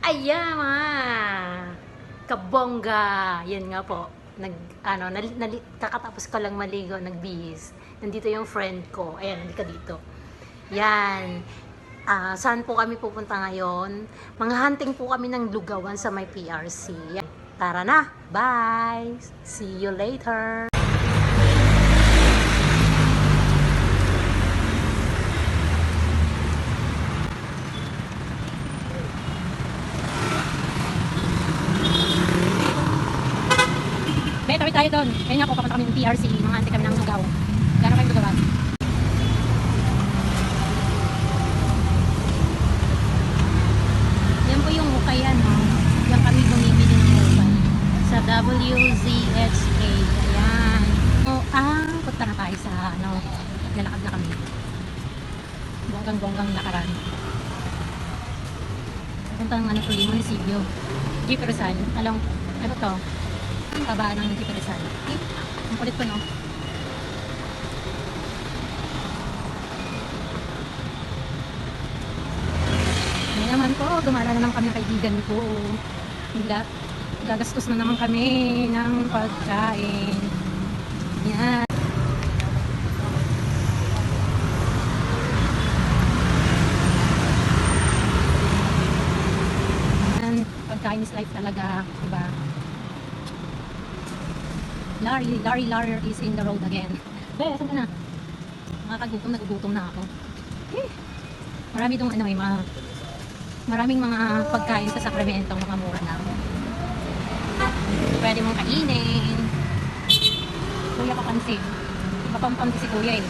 Ayan mga kabongga. Yan nga po. Kakatapos ko lang maligo, nagbihis. Nandito yung friend ko. Ayan, hindi ka dito. Yan. Saan po kami pupunta ngayon? Mga hunting po kami ng lugawan sa may PRC. Yan. Tara na. Bye. See you later. Tawid tayo doon. Kaya nga po, papunta kami ng PRC. Mga antik kami ng lugaw. Gano'n kayong lugawan? Yan po yung hukayan. Yan kami bumibili ng hukay. Sa WZHA. Ayan. Punta na tayo sa lalakad na kami. Bonggang-bonggang lakaran. Punta ng munisipyo. Jeep Rizal. Ano to? Ang tabaan ng Jeep Rizal. Ang kulit ko, no? Ngayon naman po, dumala na naman kami ng kaibigan ko. Gagastos na naman kami ng pagkain. Yan. Pagkain is life talaga, diba? Larry is in the road again. Saan ka na? Nagugutom na ako. Maraming mga pagkain sa Sacramento, mga mura na. Pwede mong kainin. Kuya papansin. Papampamti si kuya eh.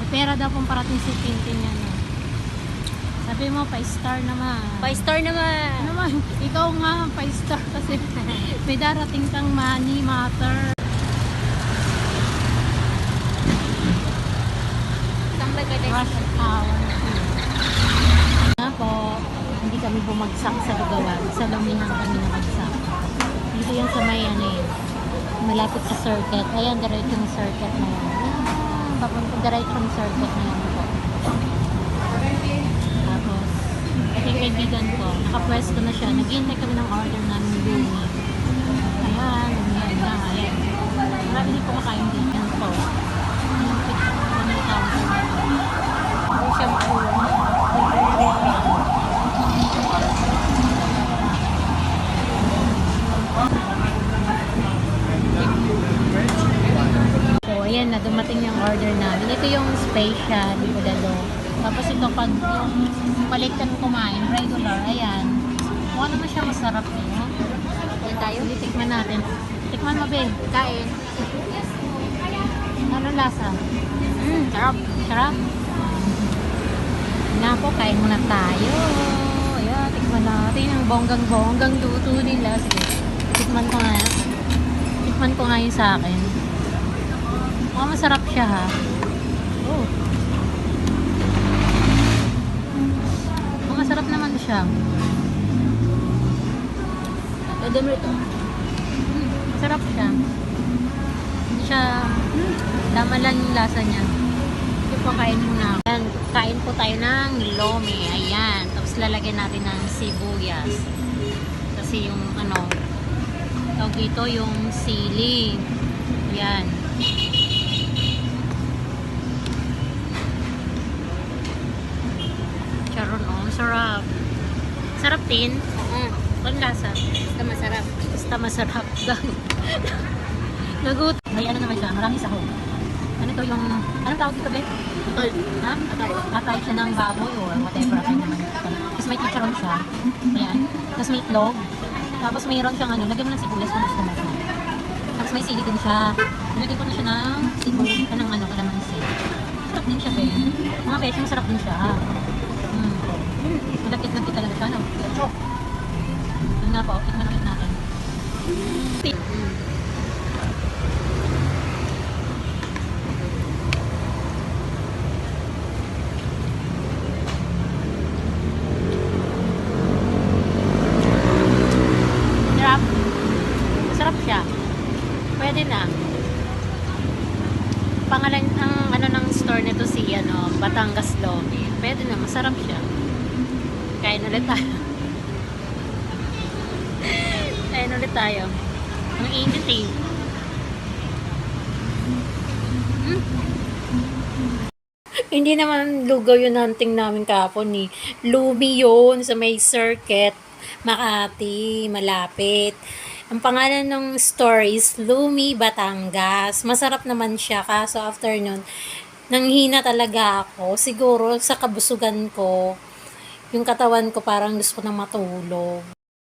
Pera daw kung parating si Tintin yan. Sabi mo, 5-star naman. 5-star naman. Ano naman? Ikaw nga, 5-star kasi may darating kang money matter. Rush hour. Nga po, hindi kami bumagsak sa lugawan. Sa lumihan kami nabagsak. Dito yan sa may malapit sa circuit. Ayan, diretsong circuit na yan. Papunta diretsong circuit na yan po. Tapos, ito yung kaibigan ko. Nakapwesto na siya. Naghihintay kami ng order namin Lumi. Ayan, Lumi na. Ayan. Marami din po makain din. Yan po. Yung counter na po. Hindi siya makuha. Ayan na, dumating yung order namin. Ito yung special, budalo. Tapos ito, pag yung balik ka kumain, regular, ayan. Mukha naman siya masarap eh. No? Yan tayo? Hindi, tikman natin. Tikman mo, babe. Kain. Ano lasa? Sarap. Sarap? Na po, kain muna tayo. Ayan, tikman natin ang bonggang-bonggang luto nila. Sige, tikman ko nga. Tikman ko nga yung sa akin. Mukhang masarap siya ha. Oh. Masarap naman siya. Pwede mo ito. Masarap siya. Hindi siya tama lang yung lasa niya. Sige po, kain muna. Ayan, kain po tayo ng lomi. Ayan. Tapos lalagyan natin ng sibuyas. Kasi yung tawag dito yung sili. Ayan. Charon, sarap. Sarap din. Ang lasa. Basta masarap. Basta masarap. Nagut. May naman siya, maraming sahog. Ano to yung, anong tawag dito, be? Atay. Ha? Atay. Atay siya ng baboy or whatever. Atay naman. Tapos may chicharon siya. Ayan. Tapos may itlog. Tapos mayroon siyang lagyan mo ng sibuyas kung gusto mo. Tapos may sili din siya. Nilagyan ko na siya ng sibuyas, kalamansi. Sarap din siya, be. Mga besh, masarap din siya. Malapit-lapit talaga siya, no? Ano nga po, tikman ulit natin. pangalan ng ano ng store nito si Batangas Lomi. Pwede na, masarap siya. Kain ulit tayo. Kain ulit tayo. Ang init eh. Hindi naman lugaw yun hunting namin kahapon ni Lumi yun sa may circuit. Makati, malapit. Ang pangalan ng store is Lumi Batangas. Masarap naman siya kaso after nun, nanghina talaga ako. Siguro sa kabusugan ko, yung katawan ko parang gusto ko na matulog.